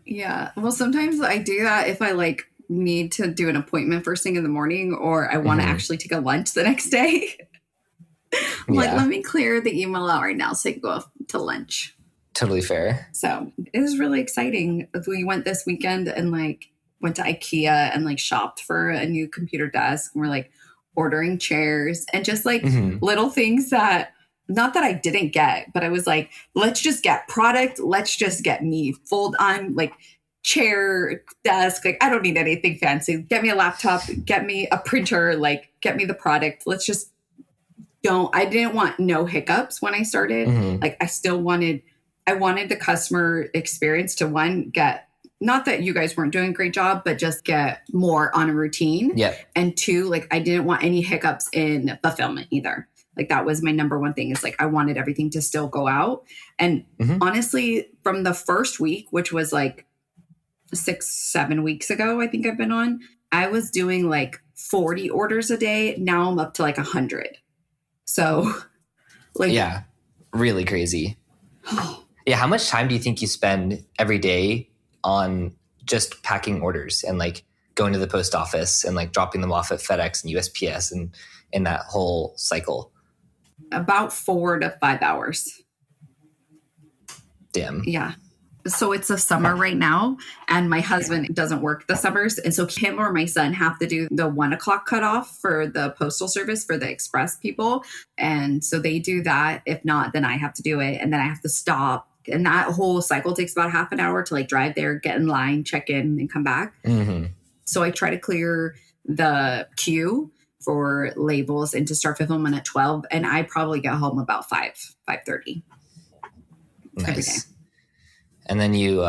S2: Yeah. Well, sometimes I do that if I like need to do an appointment first thing in the morning or I want to actually take a lunch the next day. I'm like, let me clear the email out right now so I can go to lunch.
S1: Totally fair.
S2: So it was really exciting. We went this weekend and like went to IKEA and like shopped for a new computer desk. And we're like ordering chairs and just like little things that not that I didn't get, but I was like, let's just get product. Let's just get me fold on like chair, desk. Like, I don't need anything fancy. Get me a laptop, get me a printer, like get me the product. Let's just I didn't want no hiccups when I started. Like I wanted the customer experience to get, not that you guys weren't doing a great job, but just get more on a routine.
S1: Yeah.
S2: And 2, like I didn't want any hiccups in fulfillment either. Like that was my number one thing is like, I wanted everything to still go out. And honestly, from the first week, which was like 6-7 weeks ago, I think I've been on, I was doing like 40 orders a day. Now I'm up to like 100. So like,
S1: yeah, really crazy. Yeah. How much time do you think you spend every day on just packing orders and like going to the post office and like dropping them off at FedEx and USPS and in that whole cycle?
S2: About 4 to 5 hours.
S1: Damn.
S2: Yeah. So it's a summer right now and my husband doesn't work the summers. And so him or my son have to do the 1 o'clock cutoff for the postal service for the express people. And so they do that. If not, then I have to do it. And then I have to stop. And that whole cycle takes about half an hour to like drive there, get in line, check in and come back. So I try to clear the queue for labels and to start fulfillment at 12. And I probably get home about 5:30 every day.
S1: And then you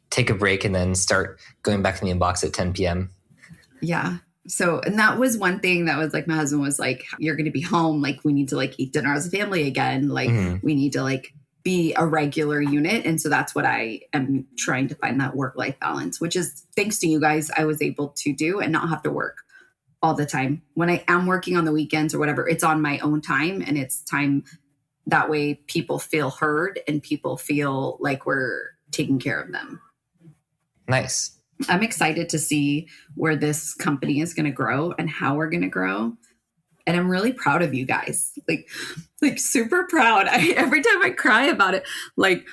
S1: take a break and then start going back in the inbox at 10 p.m.
S2: Yeah. So, and that was one thing that was like, my husband was like, you're going to be home. Like, we need to like eat dinner as a family again. Like, we need to like be a regular unit. And so that's what I am trying to find, that work-life balance, which is thanks to you guys, I was able to do and not have to work all the time. When I am working on the weekends or whatever, it's on my own time and it's time. That way people feel heard and people feel like we're taking care of them.
S1: Nice.
S2: I'm excited to see where this company is going to grow and how we're going to grow. And I'm really proud of you guys. Like super proud. Every time I cry about it, like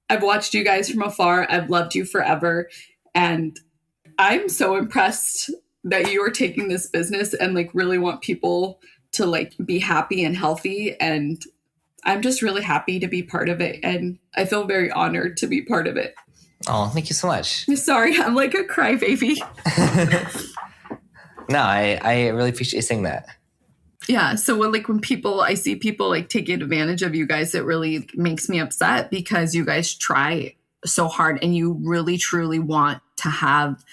S2: I've watched you guys from afar. I've loved you forever. And I'm so impressed that you are taking this business and like really want people to to like be happy and healthy. And I'm just really happy to be part of it. And I feel very honored to be part of it.
S1: Oh, thank you so much.
S2: Sorry, I'm like a crybaby.
S1: No, I really appreciate you saying that.
S2: Yeah. So when I see people like taking advantage of you guys, it really makes me upset because you guys try so hard and you really truly want to have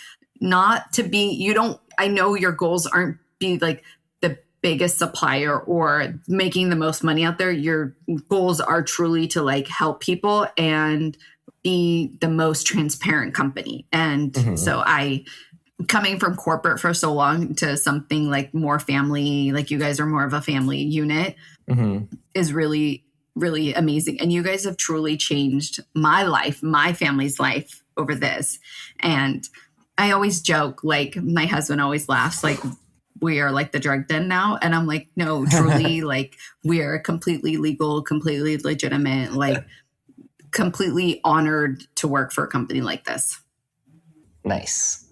S2: I know your goals aren't be like the biggest supplier or making the most money out there. Your goals are truly to like help people and be the most transparent company. And so coming from corporate for so long to something like more family, like you guys are more of a family unit, is really, really amazing. And you guys have truly changed my life, my family's life over this. And I always joke, like my husband always laughs, like we are like the drug den now. And I'm like, no, truly, like we are completely legal, completely legitimate, like completely honored to work for a company like this.
S1: Nice.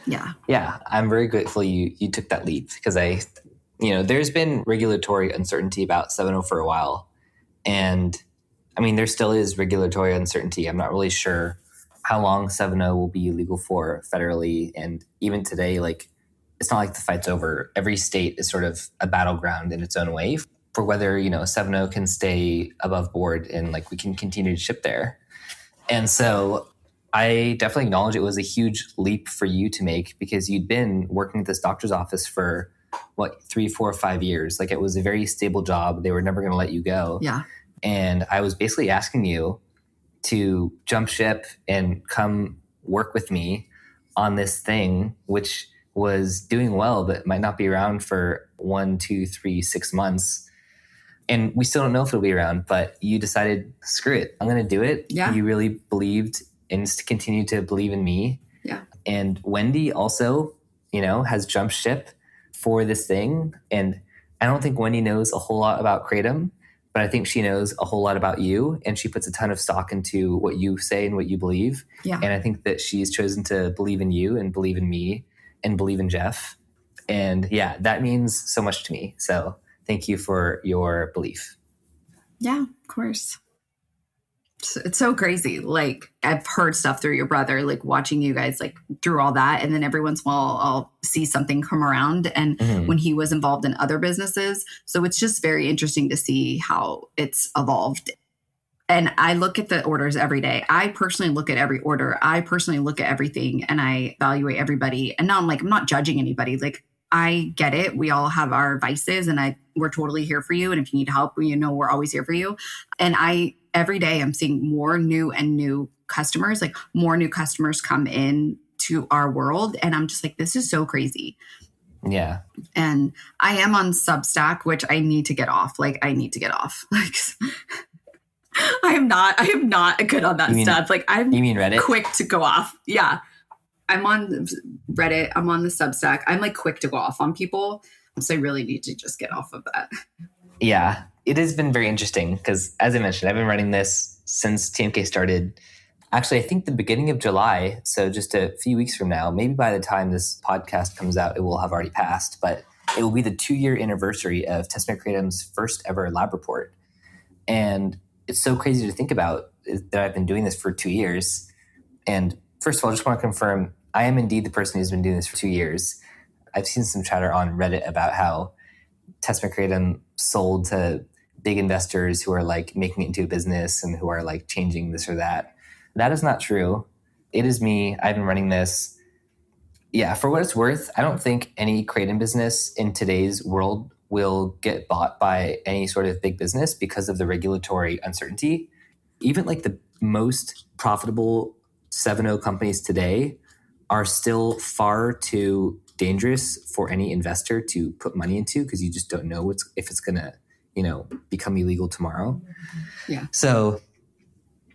S2: Yeah.
S1: Yeah. I'm very grateful you took that leap because there's been regulatory uncertainty about 7.0 for a while. And I mean, there still is regulatory uncertainty. I'm not really sure how long 7.0 will be legal for federally. And even today, like, it's not like the fight's over. Every state is sort of a battleground in its own way for whether, 7.0 can stay above board and like we can continue to ship there. And so I definitely acknowledge it was a huge leap for you to make because you'd been working at this doctor's office for 3, 4, 5 years. Like it was a very stable job. They were never going to let you go.
S2: Yeah.
S1: And I was basically asking you to jump ship and come work with me on this thing, which was doing well, but might not be around for 1, 2, 3, 6 months. And we still don't know if it'll be around, but you decided, screw it, I'm going to do it.
S2: Yeah.
S1: You really believed and continue to believe in me.
S2: Yeah.
S1: And Wendy also, has jumped ship for this thing. And I don't think Wendy knows a whole lot about Kratom, but I think she knows a whole lot about you. And she puts a ton of stock into what you say and what you believe.
S2: Yeah.
S1: And I think that she's chosen to believe in you and believe in me and believe in Jeff. And yeah, that means so much to me. So thank you for your belief.
S2: Yeah, of course. It's so crazy. Like I've heard stuff through your brother, like watching you guys like through all that. And then every once in a while I'll see something come around and when he was involved in other businesses. So it's just very interesting to see how it's evolved. And I look at the orders every day. I personally look at every order. I personally look at everything and I evaluate everybody. And now I'm not judging anybody. Like I get it. We all have our vices and we're totally here for you. And if you need help, we're always here for you. And every day I'm seeing more new customers, like more new customers come in to our world. And I'm just like, this is so crazy.
S1: Yeah.
S2: And I am on Substack, which I need to get off. Like I need to get off. Like I am not good on that stuff. Like
S1: you mean Reddit?
S2: Quick to go off. Yeah. I'm on Reddit. I'm on the Substack. I'm like quick to go off on people. So I really need to just get off of that.
S1: Yeah. It has been very interesting because, as I mentioned, I've been running this since TMK started. Actually, I think the beginning of July, so just a few weeks from now, maybe by the time this podcast comes out, it will have already passed, but it will be the 2-year anniversary of TMK Kratom's first ever lab report. And it's so crazy to think about that I've been doing this for 2 years. And first of all, I just want to confirm, I am indeed the person who's been doing this for 2 years. I've seen some chatter on Reddit about how TMK Kratom sold to big investors who are like making it into a business and who are like changing this or that. That is not true. It is me. I've been running this. Yeah, for what it's worth, I don't think any Kratom business in today's world will get bought by any sort of big business because of the regulatory uncertainty. Even like the most profitable 7.0 companies today are still far too dangerous for any investor to put money into because you just don't know if it's going to become illegal tomorrow.
S2: Yeah.
S1: So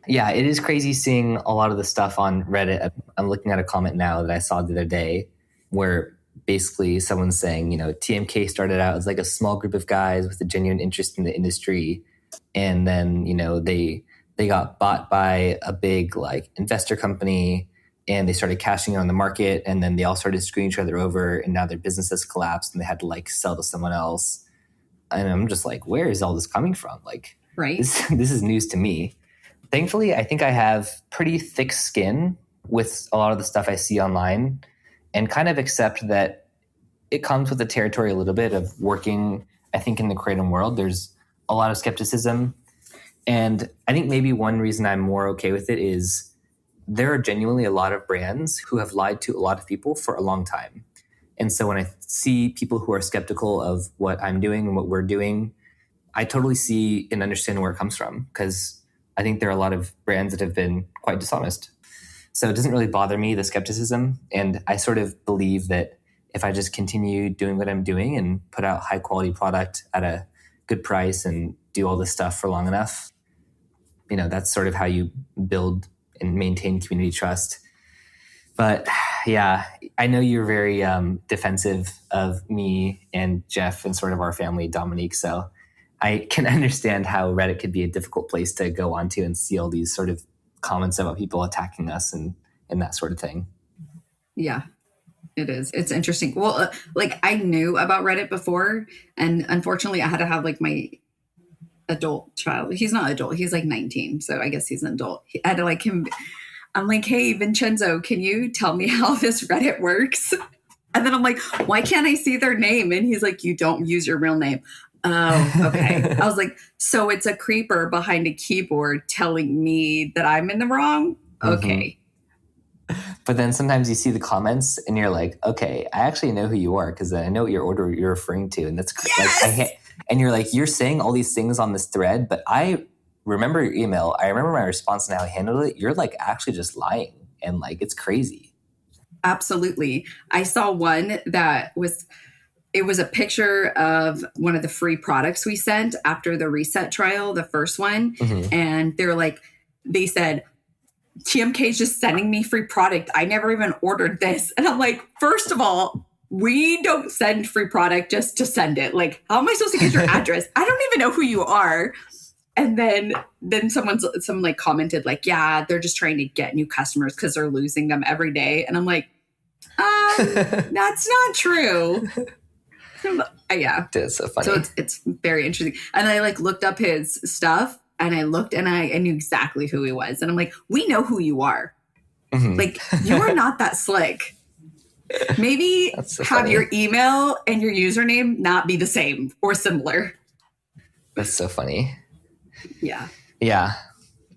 S1: yeah, it is crazy seeing a lot of the stuff on Reddit. I'm looking at a comment now that I saw the other day where basically someone's saying, TMK started out as like a small group of guys with a genuine interest in the industry. And then, they got bought by a big like investor company and they started cashing in on the market. And then they all started screwing each other over and now their business has collapsed and they had to like sell to someone else. And I'm just like, where is all this coming from? Like,
S2: Right.
S1: this is news to me. Thankfully, I think I have pretty thick skin with a lot of the stuff I see online, and kind of accept that it comes with the territory a little bit of working, I think, in the creative world. There's a lot of skepticism. And I think maybe one reason I'm more okay with it is there are genuinely a lot of brands who have lied to a lot of people for a long time. And so when I see people who are skeptical of what I'm doing and what we're doing, I totally see and understand where it comes from, because I think there are a lot of brands that have been quite dishonest. So it doesn't really bother me, the skepticism. And I sort of believe that if I just continue doing what I'm doing and put out high quality product at a good price and do all this stuff for long enough, that's sort of how you build and maintain community trust. But yeah, I know you're very defensive of me and Jeff and sort of our family, Dominique. So I can understand how Reddit could be a difficult place to go onto and see all these sort of comments about people attacking us and that sort of thing.
S2: Yeah, it is. It's interesting. Well, I knew about Reddit before, and unfortunately I had to have my adult child. He's not adult. He's 19. So I guess he's an adult. I had to I'm like, hey, Vincenzo, can you tell me how this Reddit works? And then I'm like, why can't I see their name? And he's like, you don't use your real name. Oh, okay. I was like, so it's a creeper behind a keyboard telling me that I'm in the wrong? Okay.
S1: Mm-hmm. But then sometimes you see the comments and you're like, okay, I actually know who you are because I know what your order you're referring to. And that's
S2: yes!
S1: And you're like, you're saying all these things on this thread, but I remember your email. I remember my response and how I handled it. You're actually just lying. And it's crazy.
S2: Absolutely. I saw one that it was a picture of one of the free products we sent after the reset trial, the first one.
S1: Mm-hmm.
S2: And they said, TMK's just sending me free product. I never even ordered this. And I'm like, first of all, we don't send free product just to send it. How am I supposed to get your address? I don't even know who you are. And then someone commented yeah, they're just trying to get new customers because they're losing them every day. And I'm like, that's not true. Yeah.
S1: It's so funny.
S2: So it's very interesting. And I looked up his stuff and I looked and I knew exactly who he was. And I'm like, we know who you are.
S1: Mm-hmm.
S2: You are not that slick. Maybe
S1: so
S2: have
S1: funny.
S2: Your email and your username not be the same or similar.
S1: That's so funny.
S2: Yeah.
S1: Yeah.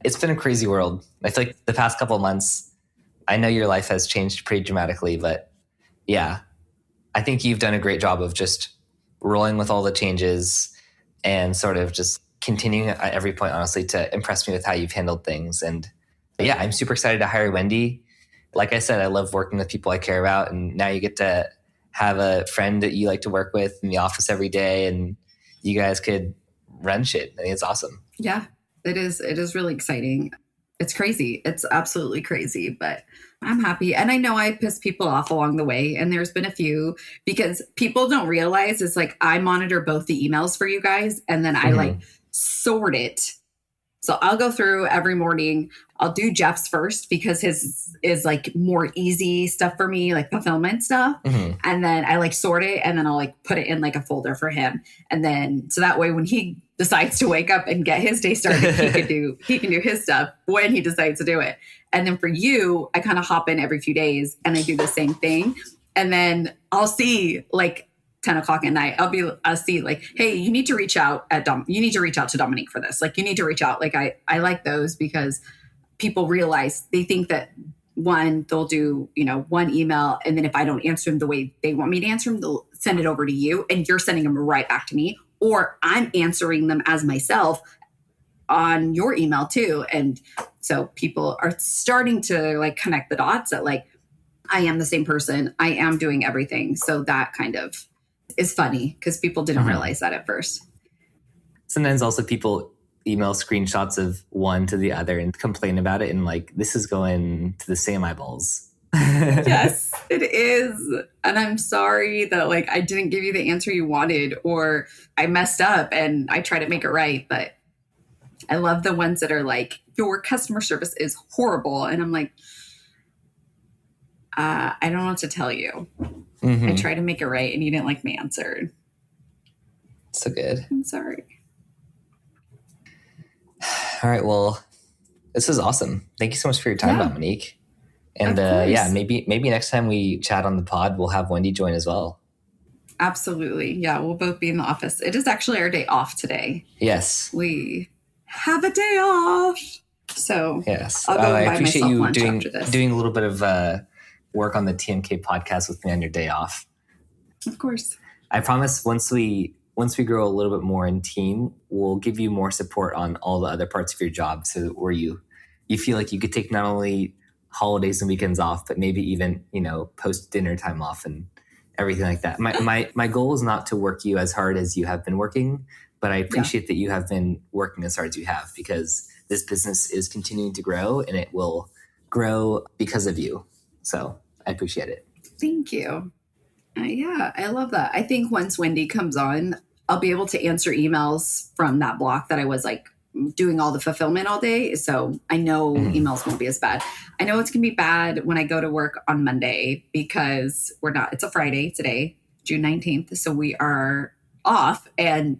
S1: It's been a crazy world. I feel like the past couple of months, I know your life has changed pretty dramatically, but yeah, I think you've done a great job of just rolling with all the changes and sort of just continuing at every point, honestly, to impress me with how you've handled things. And yeah, I'm super excited to hire Wendy. Like I said, I love working with people I care about. And now you get to have a friend that you like to work with in the office every day, and you guys could run shit. I think it's awesome.
S2: Yeah, it is. It is really exciting. It's crazy. It's absolutely crazy, but I'm happy. And I know I pissed people off along the way. And there's been a few, because people don't realize it's I monitor both the emails for you guys. And then I sort it. So I'll go through every morning. I'll do Jeff's first because his is more easy stuff for me, fulfillment stuff.
S1: Mm-hmm.
S2: And then I sort it and then I'll put it in a folder for him. And then so that way when he decides to wake up and get his day started, he can do his stuff when he decides to do it. And then for you, I kind of hop in every few days and I do the same thing. And then I'll see 10 o'clock at night, I'll see hey, you need to reach out you need to reach out to Dominique for this. You need to reach out. I like those because people realize they think that they'll do, one email. And then if I don't answer them the way they want me to answer them, they'll send it over to you and you're sending them right back to me, or I'm answering them as myself on your email too. And so people are starting to connect the dots that I am the same person. I am doing everything. So that kind of is funny because people didn't realize that at first.
S1: Sometimes also people email screenshots of one to the other and complain about it. And this is going to the same eyeballs.
S2: Yes, it is. And I'm sorry that I didn't give you the answer you wanted, or I messed up and I try to make it right. But I love the ones that are your customer service is horrible. And I'm I don't know what to tell you. Mm-hmm. I tried to make it right and you didn't like my answer.
S1: so good.
S2: I'm sorry.
S1: All right. Well, this was awesome. Thank you so much for your time, Dominique. And maybe next time we chat on the pod, we'll have Wendy join as well.
S2: Absolutely. Yeah, we'll both be in the office. It is actually our day off today.
S1: Yes.
S2: We have a day off. So
S1: yes,
S2: I'll go
S1: I
S2: buy
S1: appreciate
S2: myself
S1: you
S2: lunch after this.
S1: doing a little bit of work on the TMK podcast with me on your day off.
S2: Of course.
S1: I promise once we grow a little bit more in team, we'll give you more support on all the other parts of your job, so where you feel like you could take not only holidays and weekends off, but maybe even, post dinner time off and everything like that. My goal is not to work you as hard as you have been working, but I appreciate that you have been working as hard as you have, because this business is continuing to grow and it will grow because of you. So I appreciate it.
S2: Thank you. Yeah, I love that. I think once Wendy comes on, I'll be able to answer emails from that block that I was like doing all the fulfillment all day. So I know emails won't be as bad. I know it's going to be bad when I go to work on Monday, because it's a Friday today, June 19th. So we are off and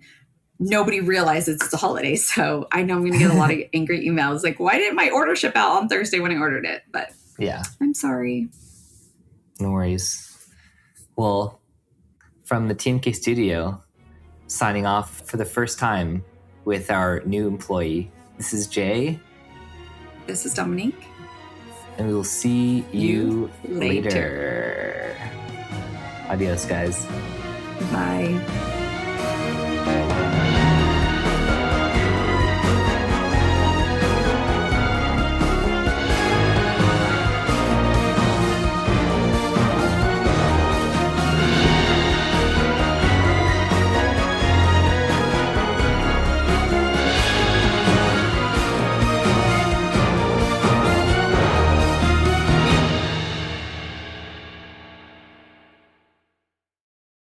S2: nobody realizes it's a holiday. So I know I'm going to get a lot of angry emails. Like, why didn't my order ship out on Thursday when I ordered it? But
S1: yeah,
S2: I'm sorry.
S1: No worries. Well, from the TMK studio, signing off for the first time with our new employee. This is Jay.
S2: This is Dominique.
S1: And we will see you later. Adios, guys.
S2: Bye.